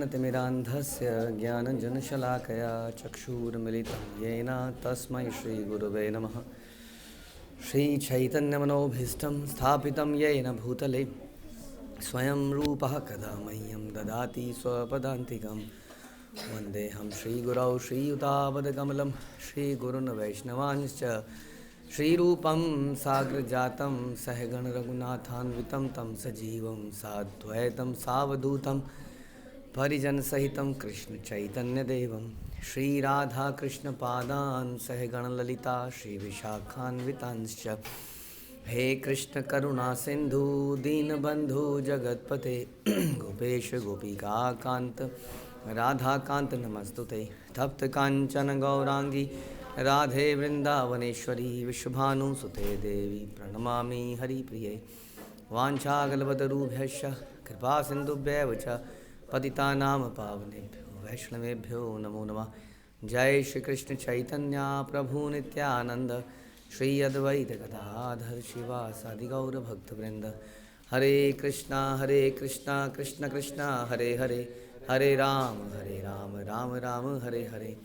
तिमिरान्धस्य ज्ञानञ्जनशलाकया चक्षुरुन्मिलितं येन तस्मै श्रीगुरवे नमः। श्रीचैतन्यमनोभीष्टं स्थापितं येन भूतले स्वयं रूपः कदा मह्यं ददाति स्वपदान्तिकं। वन्देऽहं श्रीगुरौ श्रीयुतापदकमलं श्रीगुरुन् वैष्णवांश्च श्रीरूपं साग्रजातं सहगणरघुनाथान्वितं तं सजीवं साद्वैतं सावधूतं परिजन सहितं कृष्ण चैतन्य देवं श्रीराधा कृष्ण पादान् सहगण ललिता श्री विशाखान्वितांश्च। हे कृष्ण करुणा सिंधु दीनबंधु जगतपते गोपेश गोपिका कांत राधा कांत नमस्तुते। तप्त कांचन गौरांगी राधे वृंदावनेश्वरी विश्वभानुसुते देवी प्रणमामि हरिप्रिये। वाञ्छाकल्पतरुभ्यश्च कृपा सिन्धुभ्येव च पतितानां पावनेभ्यो वैष्णवेभ्यो नमो नमः। जय श्री कृष्ण चैतन्य प्रभु नित्यानंद श्री अद्वैत गदाधर शिवासादि गौर भक्तवृंद। हरे कृष्णा कृष्ण कृष्ण हरे हरे हरे राम राम राम हरे हरे।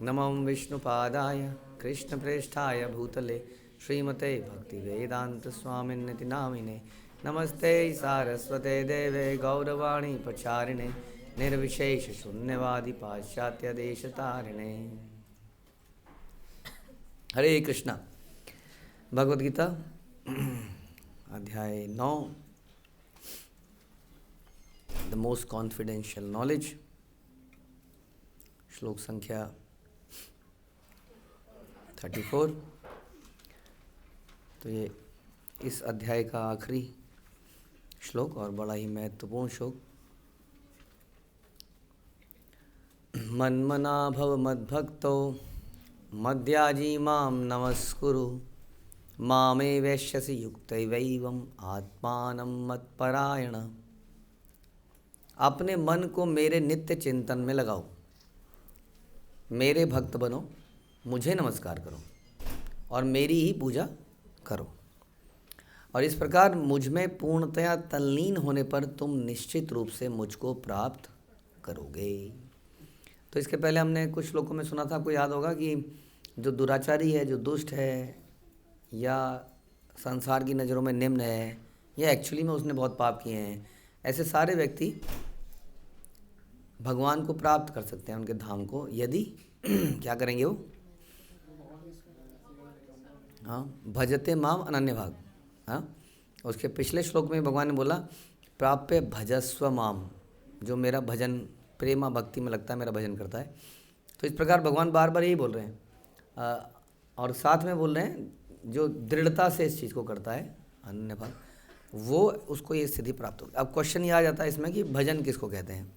नमो विष्णुपादाय कृष्णप्रेष्ठाय भूतले श्रीमते भक्तिवेदांत स्वामिन्निति नामिने। नमस्ते सारस्वते देवे गौरवाणी प्रचारिणे निर्विशेष शून्यवादी पाश्चात्य देशतारिणे। हरे कृष्णा। भगवद गीता अध्याय 9 द मोस्ट कॉन्फिडेंशियल नॉलेज, श्लोक संख्या 34। तो ये इस अध्याय का आखिरी श्लोक और बड़ा ही महत्वपूर्ण श्लोक। मन्मना भव मद्भक्तो मद्याजी मां नमस्कुरु मामे वैश्यसि युक्तैवैवं आत्मानं मत्परायण। अपने मन को मेरे नित्य चिंतन में लगाओ, मेरे भक्त बनो, मुझे नमस्कार करो और मेरी ही पूजा करो। और इस प्रकार मुझ में पूर्णतया तल्लीन होने पर तुम निश्चित रूप से मुझको प्राप्त करोगे। तो इसके पहले हमने कुछ श्लोकों में सुना था, आपको याद होगा कि जो दुराचारी है, जो दुष्ट है या संसार की नज़रों में निम्न है या एक्चुअली में उसने बहुत पाप किए हैं, ऐसे सारे व्यक्ति भगवान को प्राप्त कर सकते हैं, उनके धाम को, यदि क्या करेंगे वो, हाँ, भजते माम अनन्य भाग। हाँ, उसके पिछले श्लोक में भगवान ने बोला प्राप्य भजस्व माम, जो मेरा भजन प्रेमा भक्ति में लगता है, मेरा भजन करता है। तो इस प्रकार भगवान बार बार यही बोल रहे हैं और साथ में बोल रहे हैं जो दृढ़ता से इस चीज़ को करता है अनन्य भाग, वो उसको ये स्थिति प्राप्त होगी। अब क्वेश्चन ये आ जाता है इसमें कि भजन किसको कहते हैं,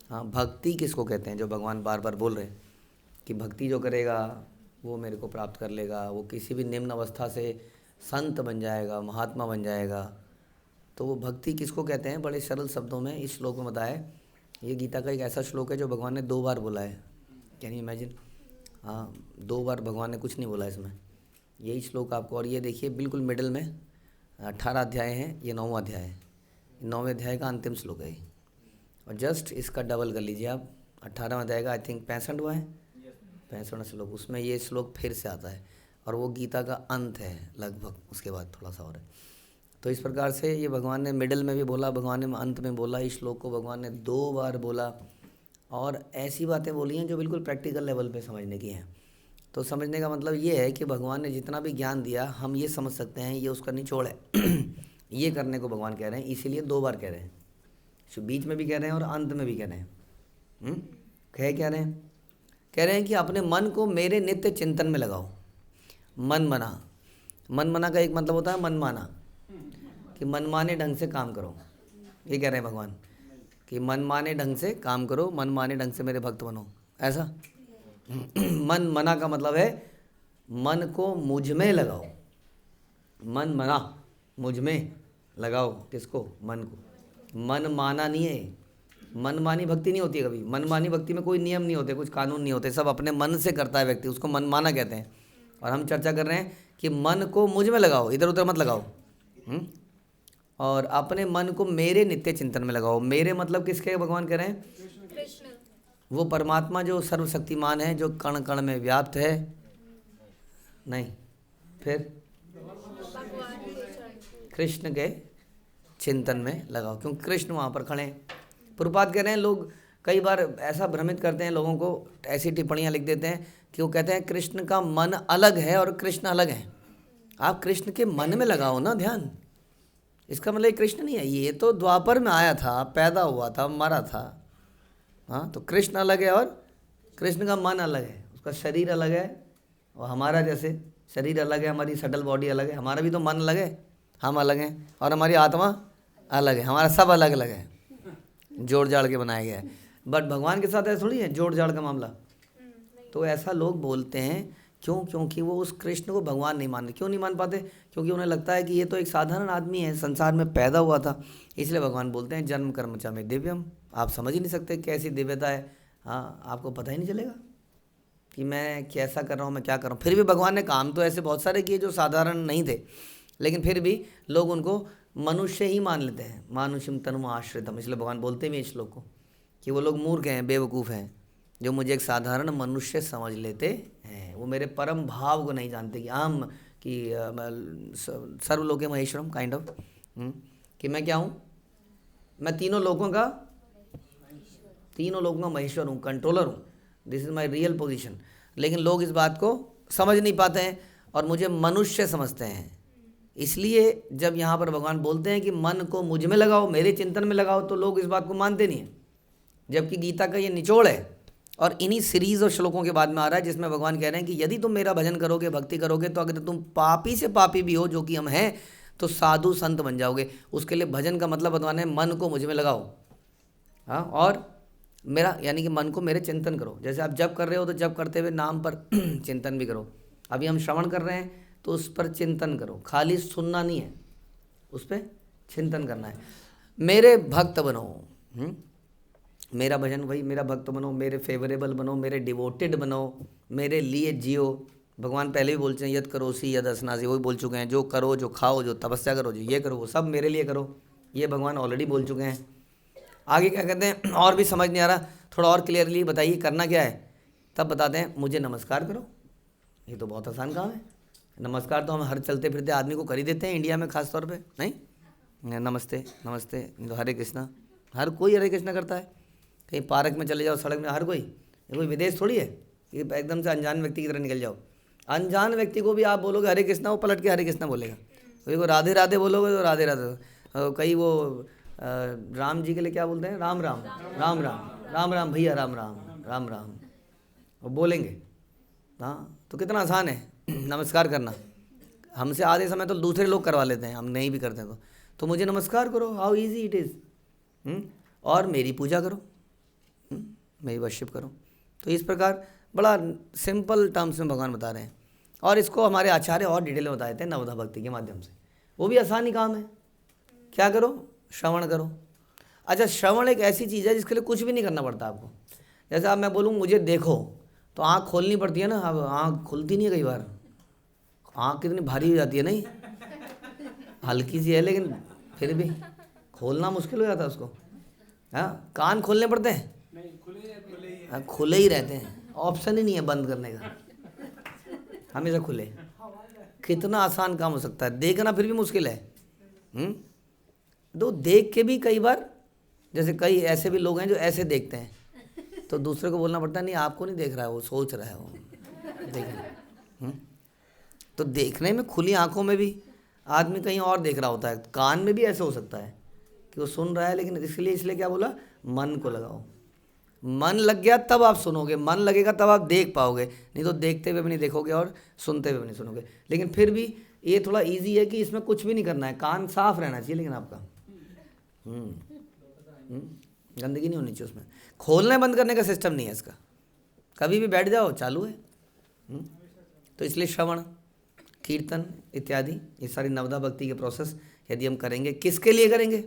हाँ, भक्ति किसको कहते हैं, जो भगवान बार बार बोल रहे हैं कि भक्ति जो करेगा वो मेरे को प्राप्त कर लेगा, वो किसी भी निम्न अवस्था से संत बन जाएगा, महात्मा बन जाएगा। तो वो भक्ति किसको कहते हैं, बड़े सरल शब्दों में इस श्लोक में बताया। ये गीता का एक ऐसा श्लोक है जो भगवान ने 2 बार बोला है। कैन यू इमेजिन, हाँ, 2 बार भगवान ने कुछ नहीं बोला इसमें, यही श्लोक आपको। और ये देखिए बिल्कुल मिडल में 18 अध्याय हैं, ये 9वां अध्याय है, 9वें अध्याय का अंतिम श्लोक है। और जस्ट इसका डबल कर लीजिए आप, 18वां अध्याय का आई थिंक 65वां है, 65वां श्लोक, उसमें ये श्लोक फिर से आता है और वो गीता का अंत है लगभग, उसके बाद थोड़ा सा और है। तो इस प्रकार से ये भगवान ने मिडल में भी बोला, भगवान ने अंत में बोला, इस श्लोक को भगवान ने 2 बार बोला और ऐसी बातें बोली हैं जो बिल्कुल प्रैक्टिकल लेवल पे समझने की हैं। तो समझने का मतलब ये है कि भगवान ने जितना भी ज्ञान दिया हम ये समझ सकते हैं ये उसका निचोड़ है ये करने को भगवान कह रहे हैं, इसीलिए 2 बार कह रहे हैं, बीच में भी कह रहे हैं और अंत में भी कह रहे हैं। कह क्या रहे हैं, कह रहे हैं कि अपने मन को मेरे नित्य चिंतन में लगाओ। मन मना का एक मतलब होता है मनमाना, कि मनमाने ढंग से काम करो। ये कह रहे हैं भगवान कि मनमाने ढंग से काम करो, मनमाने ढंग से मेरे भक्त बनो, ऐसा। मन मना का मतलब है मन को मुझ में लगाओ, मन मना मुझ में लगाओ, किसको, मन को। मन माना नहीं है, मनमानी भक्ति नहीं होती है कभी। मनमानी भक्ति में कोई नियम नहीं होते, कुछ कानून नहीं होते, सब अपने मन से करता है व्यक्ति, उसको मनमाना कहते हैं। और हम चर्चा कर रहे हैं कि मन को मुझ में लगाओ, इधर उधर मत लगाओ। और अपने मन को मेरे नित्य चिंतन में लगाओ। मेरे मतलब किसके, भगवान कह रहे हैं वो परमात्मा जो सर्वशक्तिमान है, जो कण कण में व्याप्त है? नहीं। फिर कृष्ण के चिंतन में लगाओ, क्योंकि कृष्ण वहाँ पर खड़े हैं। प्रभुपाद कह रहे हैं, लोग कई बार ऐसा भ्रमित करते हैं, लोगों को ऐसी टिप्पणियाँ लिख देते हैं कि वो कहते हैं कृष्ण का मन अलग है और कृष्ण अलग है। आप कृष्ण के मन में लगाओ ना ध्यान। इसका मतलब कृष्ण नहीं है, ये तो द्वापर में आया था, पैदा हुआ था, मरा था। हाँ, तो कृष्ण अलग है और कृष्ण का मन अलग है, उसका शरीर अलग है। और हमारा जैसे शरीर अलग है, हमारी सटल बॉडी अलग है, हमारा भी तो मन अलग है, हम अलग हैं, और हमारी आत्मा अलग है, हमारा सब अलग अलग है, जोड़ जाड़ के बनाया गया है। बट भगवान के साथ ऐसा थोड़ी है जोड़ जाड़ का मामला। तो ऐसा लोग बोलते हैं, क्यों? क्योंकि वो उस कृष्ण को भगवान नहीं मानते। क्यों नहीं मान पाते? क्योंकि उन्हें लगता है कि ये तो एक साधारण आदमी है, संसार में पैदा हुआ था। इसलिए भगवान बोलते हैं जन्म कर्म च में दिव्यम। आप समझ ही नहीं सकते कैसी दिव्यता है। हाँ, आपको पता ही नहीं चलेगा कि मैं कैसा कर रहा हूँ, मैं क्या कर रहा हूँ। फिर भी भगवान ने काम तो ऐसे बहुत सारे किए जो साधारण नहीं थे, लेकिन फिर भी लोग उनको मनुष्य ही मान लेते हैं। मानुष्यम तनु आश्रितम। इसलिए भगवान बोलते हैं इस श्लोक को कि वो लोग मूर्ख हैं, बेवकूफ़ हैं, जो मुझे एक साधारण मनुष्य समझ लेते हैं। वो मेरे परम भाव को नहीं जानते कि हम कि सर्वलोके महेश्वरम काइंड ऑफ, कि मैं क्या हूँ? मैं तीनों लोगों का महेश्वर हूँ, कंट्रोलर हूँ। This is my real position. लेकिन लोग इस बात को समझ नहीं पाते हैं और मुझे मनुष्य समझते हैं। इसलिए जब यहाँ पर भगवान बोलते हैं कि मन को मुझ में लगाओ, मेरे चिंतन में लगाओ, तो लोग इस बात को मानते नहीं हैं। जबकि गीता का ये निचोड़ है और इन्हीं सीरीज और श्लोकों के बाद में आ रहा है, जिसमें भगवान कह रहे हैं कि यदि तुम मेरा भजन करोगे, भक्ति करोगे, तो अगर तुम पापी से पापी भी हो, जो कि हम हैं, तो साधु संत बन जाओगे। उसके लिए भजन का मतलब बतवाना है, मन को मुझ में लगाओ। हाँ, और मेरा यानी कि मन को मेरे चिंतन करो। जैसे आप जप कर रहे हो तो जप करते हुए नाम पर चिंतन भी करो। अभी हम श्रवण कर रहे हैं तो उस पर चिंतन करो, खाली सुनना नहीं है, उस पर चिंतन करना है। मेरे भक्त बनो, मेरा भजन वही, मेरा भक्त बनो, मेरे फेवरेबल बनो, मेरे डिवोटेड बनो, मेरे लिए जियो। भगवान पहले भी बोलते हैं यद करोसी यद असनासी, वही बोल चुके हैं, जो करो, जो खाओ, जो तपस्या करो, जो ये करो, वो सब मेरे लिए करो। ये भगवान ऑलरेडी बोल चुके हैं। आगे क्या कहते हैं, और भी समझ नहीं आ रहा, थोड़ा और क्लियरली बताइए करना क्या है। तब बताते हैं मुझे नमस्कार करो। ये तो बहुत आसान काम है। नमस्कार तो हम हर चलते फिरते आदमी को कर ही देते हैं, इंडिया में खास तौर पे। नहीं, नमस्ते नमस्ते, हरे कृष्णा, हर कोई हरे कृष्णा करता है। कहीं पार्क में चले जाओ, सड़क में, हर कोई, ये कोई विदेश थोड़ी है कि एकदम से अनजान व्यक्ति की तरह निकल जाओ। अनजान व्यक्ति को भी आप बोलोगे हरे कृष्णा, वो पलट के हरे कृष्णा बोलेगा। कोई को राधे राधे बोलोगे तो राधे राधे। कई वो राम जी के लिए क्या बोलते हैं, राम राम राम राम राम राम भैया, राम राम राम राम, वो बोलेंगे। हाँ, तो कितना आसान है नमस्कार करना। हमसे आधे समय तो दूसरे लोग करवा लेते हैं, हम नहीं भी करते हैं। तो मुझे नमस्कार करो, हाउ इजी इट इज़। और मेरी पूजा करो, मेरी वर्शिप करो। तो इस प्रकार बड़ा सिंपल टर्म्स में भगवान बता रहे हैं, और इसको हमारे आचार्य और डिटेल में बता देते हैं नवधा भक्ति के माध्यम से। वो भी आसान ही काम है। क्या करो? श्रवण करो। अच्छा, श्रवण एक ऐसी चीज़ है जिसके लिए कुछ भी नहीं करना पड़ता आपको। जैसे अब मैं बोलूँ मुझे देखो, तो आँख खोलनी पड़ती है ना। अब आँख खुलती नहीं है, कई बार आँख कितनी भारी हो जाती है, नहीं हल्की सी है, लेकिन फिर भी खोलना मुश्किल हो जाता है उसको। हाँ, कान खोलने पड़ते हैं? नहीं, खुले ही रहते हैं, ऑप्शन ही नहीं है बंद करने का, हमेशा खुले। कितना आसान काम हो सकता है, देखना फिर भी मुश्किल है। तो देख के भी कई बार, जैसे कई ऐसे भी लोग हैं जो ऐसे देखते हैं, तो दूसरे को बोलना पड़ता है नहीं आपको नहीं देख रहा है, वो सोच रहा है, वो देख। तो देखने में, खुली आंखों में भी आदमी कहीं और देख रहा होता है। कान में भी ऐसे हो सकता है कि वो सुन रहा है, लेकिन इसलिए क्या बोला, मन को लगाओ। मन लग गया तब आप सुनोगे, मन लगेगा तब आप देख पाओगे, नहीं तो देखते हुए भी नहीं देखोगे और सुनते हुए भी नहीं सुनोगे। लेकिन फिर भी ये थोड़ा इजी है कि इसमें कुछ भी नहीं करना है, कान साफ रहना चाहिए, लेकिन आपका गंदगी नहीं होनी चाहिए उसमें। खोलने बंद करने का सिस्टम नहीं है इसका, कभी भी बैठ जाओ चालू है। तो इसलिए श्रवण, कीर्तन इत्यादि ये सारी नवधा भक्ति के प्रोसेस यदि हम करेंगे, किसके लिए करेंगे?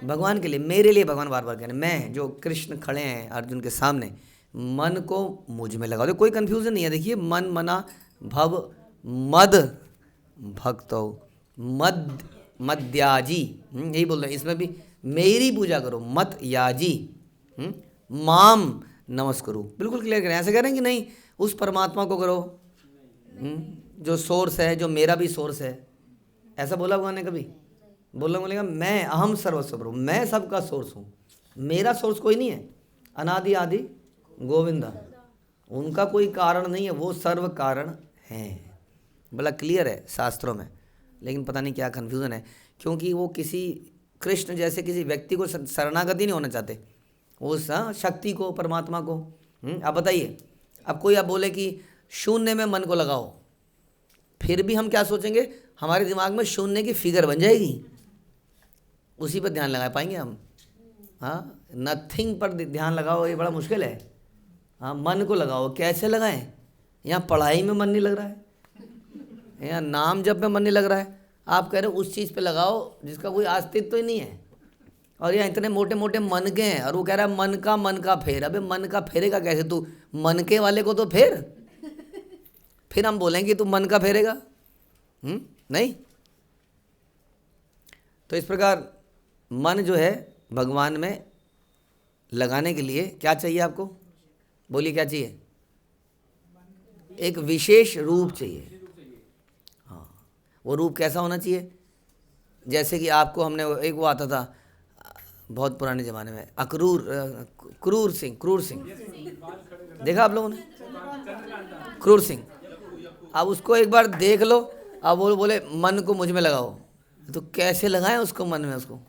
भगवान के लिए, मेरे लिए। भगवान बार बार कह रहे हैं, मैं जो कृष्ण खड़े हैं अर्जुन के सामने, मन को मुझ में लगाओ। कोई कंफ्यूजन नहीं है। देखिए, मन मना भव मद भक्तो मद मद्याजी, यही बोल रहे हैं। इसमें भी मेरी पूजा करो, मत याजी, माम नमस्कुरु, बिल्कुल क्लियर करें। ऐसे करें कि नहीं, उस परमात्मा को करो जो सोर्स है, जो मेरा भी सोर्स है। ऐसा बोला भगवान ने कभी? बोलेगा मैं अहम सर्वस्व प्रभु, मैं सबका सोर्स हूँ, मेरा सोर्स कोई नहीं है। अनादि आदि गोविंदा, उनका कोई कारण नहीं है, वो सर्व कारण हैं। बड़ा क्लियर है शास्त्रों में, लेकिन पता नहीं क्या कन्फ्यूज़न है, क्योंकि वो किसी कृष्ण जैसे किसी व्यक्ति को शरणागति नहीं होना चाहते, उस शक्ति को, परमात्मा को। अब बताइए, अब कोई आप बोले कि शून्य में मन को लगाओ, फिर भी हम क्या सोचेंगे, हमारे दिमाग में शून्य की फिगर बन जाएगी, उसी पर ध्यान लगा पाएंगे हम? हाँ, नथिंग पर ध्यान लगाओ, ये बड़ा मुश्किल है। हाँ, मन को लगाओ, कैसे लगाएं? यहाँ पढ़ाई में मन नहीं लग रहा है, यहाँ नाम जप में मन नहीं लग रहा है, आप कह रहे हो उस चीज़ पे लगाओ जिसका कोई अस्तित्व ही नहीं है, और यहाँ इतने मोटे मोटे मन के हैं, और वो कह रहा है मन का फेर। अबे मन का फेरेगा कैसे तू? मन के वाले को तो फेर, फिर हम बोलेंगे तू मन का फेरेगा? नहीं। तो इस प्रकार मन जो है भगवान में लगाने के लिए क्या चाहिए आपको? बोलिए क्या चाहिए? एक विशेष रूप चाहिए। हाँ, वो रूप कैसा होना चाहिए? जैसे कि आपको हमने एक वो आता था बहुत पुराने ज़माने में, क्रूर सिंह, देखा आप लोगों ने? क्रूर सिंह। अब उसको एक बार देख लो, अब वो बोले मन को मुझ में लगाओ, तो कैसे लगाएं उसको मन में उसको?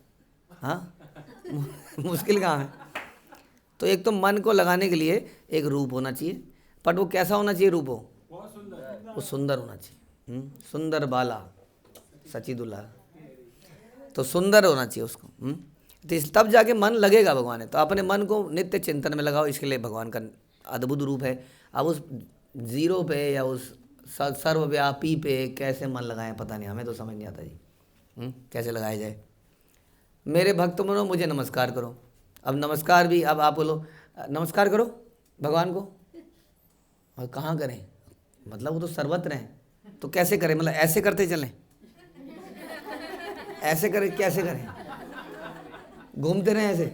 हाँ, मुश्किल कहाँ है? तो एक तो मन को लगाने के लिए एक रूप होना चाहिए, बट वो कैसा होना चाहिए? रूप हो वो सुंदर होना चाहिए। सुंदर बाला सचिदुल्ला, तो सुंदर होना चाहिए उसको। तो तब जाके मन लगेगा भगवान है। तो अपने मन को नित्य चिंतन में लगाओ, इसके लिए भगवान का अद्भुत रूप है। अब उस जीरो पे या उस सर्वव्यापी पे कैसे मन लगाएं, पता नहीं, हमें तो समझ नहीं आता जी। कैसे लगाया जाए? मेरे भक्त बनो, मुझे नमस्कार करो। अब नमस्कार भी, अब आप बोलो नमस्कार करो भगवान को, और कहाँ करें? मतलब वो तो सर्वत्र हैं, तो कैसे करें? मतलब ऐसे करते चलें? ऐसे करें? कैसे करें? घूमते रहें ऐसे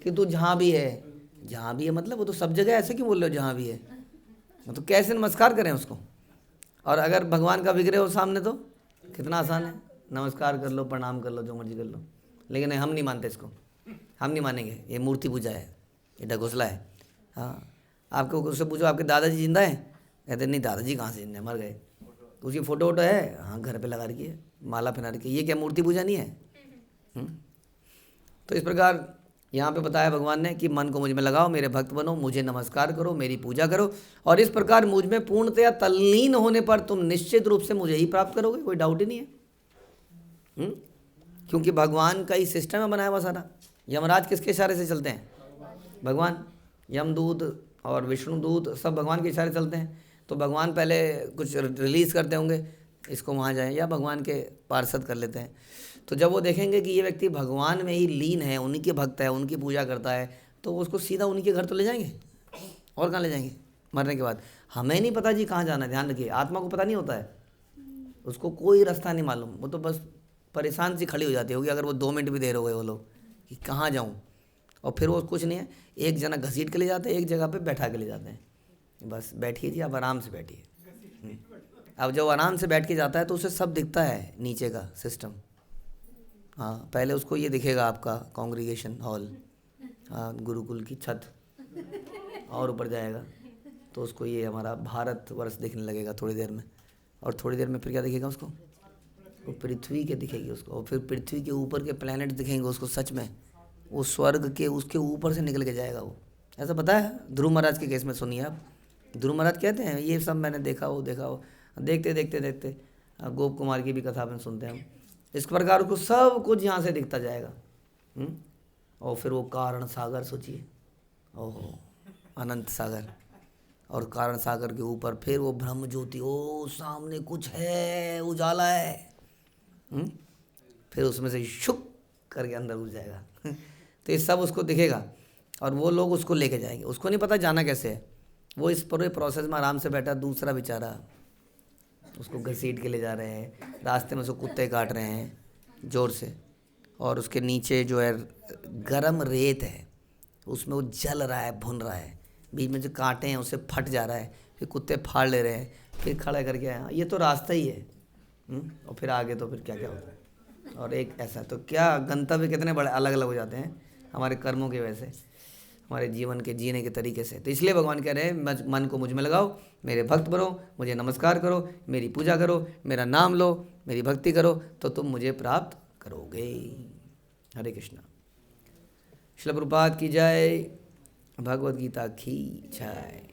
कि तू जहाँ भी है, जहाँ भी है मतलब वो तो सब जगह, ऐसे क्यों बोल रहे हो जहाँ भी है? तो कैसे नमस्कार करें उसको? और अगर भगवान का विग्रह हो सामने तो कितना आसान है, नमस्कार कर लो, प्रणाम कर लो, जो मर्जी कर लो। लेकिन हम नहीं मानते इसको, हम नहीं मानेंगे, ये मूर्ति पूजा है, ये ढकोसला है। हाँ, आपको उससे पूछो आपके दादाजी जिंदा हैं? कहते नहीं, दादाजी कहाँ से जिंदा, मर गए। उसकी फ़ोटो वोटो है, हाँ, घर पे लगा रखी है, माला पहना रखी है। ये क्या मूर्ति पूजा नहीं है? तो इस प्रकार यहाँ पे बताया भगवान ने कि मन को मुझ में लगाओ, मेरे भक्त बनो, मुझे नमस्कार करो, मेरी पूजा करो, और इस प्रकार मुझ में पूर्णतया तल्लीन होने पर तुम निश्चित रूप से मुझे ही प्राप्त करोगे, कोई डाउट ही नहीं है। क्योंकि भगवान का ही सिस्टम है बनाया हुआ सारा। यमराज किसके इशारे से चलते हैं? भगवान। यमदूत और विष्णुदूत सब भगवान के इशारे चलते हैं। तो भगवान पहले कुछ रिलीज़ करते होंगे, इसको वहाँ जाएं, या भगवान के पार्षद कर लेते हैं। तो जब वो देखेंगे कि ये व्यक्ति भगवान में ही लीन है, उन्हीं के भक्त है, उनकी पूजा करता है, तो उसको सीधा उन्हीं के घर तो ले जाएंगे, और कहाँ ले जाएंगे मरने के बाद? हमें नहीं पता जी कहाँ जाना है, ध्यान रखिए, आत्मा को पता नहीं होता है, उसको कोई रास्ता नहीं मालूम, वो तो बस परेशान सी खड़ी हो जाती होगी अगर वो 2 मिनट भी देर हो गए वो लोग कि कहाँ जाऊँ। और फिर वो कुछ नहीं है, एक जना घसीट के ले जाते हैं, एक जगह पे बैठा के ले जाते हैं, बस बैठिए जी, आप आराम से बैठिए। अब जब आराम से बैठ के जाता है तो उसे सब दिखता है नीचे का सिस्टम। हाँ, पहले उसको ये दिखेगा आपका कांग्रीगेशन हॉल, हाँ, गुरुकुल की छत, और ऊपर जाएगा तो उसको ये हमारा भारतवर्ष दिखने लगेगा थोड़ी देर में, और थोड़ी देर में फिर क्या दिखेगा उसको? वो पृथ्वी के दिखेगी उसको, और फिर पृथ्वी के ऊपर के प्लैनेट दिखेंगे उसको। सच में वो स्वर्ग के उसके ऊपर से निकल के जाएगा वो। ऐसा पता है ध्रुव महाराज के केस में, सुनिए आप, ध्रुव महाराज कहते हैं ये सब मैंने देखा वो देखते देखते देखते गोप कुमार की भी कथा में सुनते हैं हम, इस प्रकार को सब कुछ यहाँ से दिखता जाएगा। और फिर वो कारण सागर सोचिए, ओहो, अनंत सागर, और कारण सागर के ऊपर फिर वो ब्रह्म ज्योति, ओ सामने कुछ है, उजाला है। फिर उसमें से शुक करके अंदर घुस जाएगा। तो ये सब उसको दिखेगा, और वो लोग उसको लेके जाएंगे, उसको नहीं पता जाना कैसे है। वो इस पूरे प्रोसेस में आराम से बैठा, दूसरा बेचारा उसको घसीट के ले जा रहे हैं, रास्ते में उसको कुत्ते काट रहे हैं ज़ोर से, और उसके नीचे जो है गरम रेत है, उसमें वो जल रहा है, भुन रहा है, बीच में जो कांटे हैं उससे फट जा रहा है, फिर कुत्ते फाड़ ले रहे हैं, फिर खड़ा करके आया, ये तो रास्ता ही है। और फिर आगे तो फिर क्या क्या होता है। और एक ऐसा तो क्या गंतव्य कितने बड़े अलग अलग हो जाते हैं हमारे कर्मों की वजह से, हमारे जीवन के जीने के तरीके से। तो इसलिए भगवान कह रहे हैं मन को मुझ में लगाओ, मेरे भक्त बनो, मुझे नमस्कार करो, मेरी पूजा करो, मेरा नाम लो, मेरी भक्ति करो, तो तुम मुझे प्राप्त करोगे। हरे कृष्णा। श्रील प्रभुपाद की जय, भगवद गीता की जय।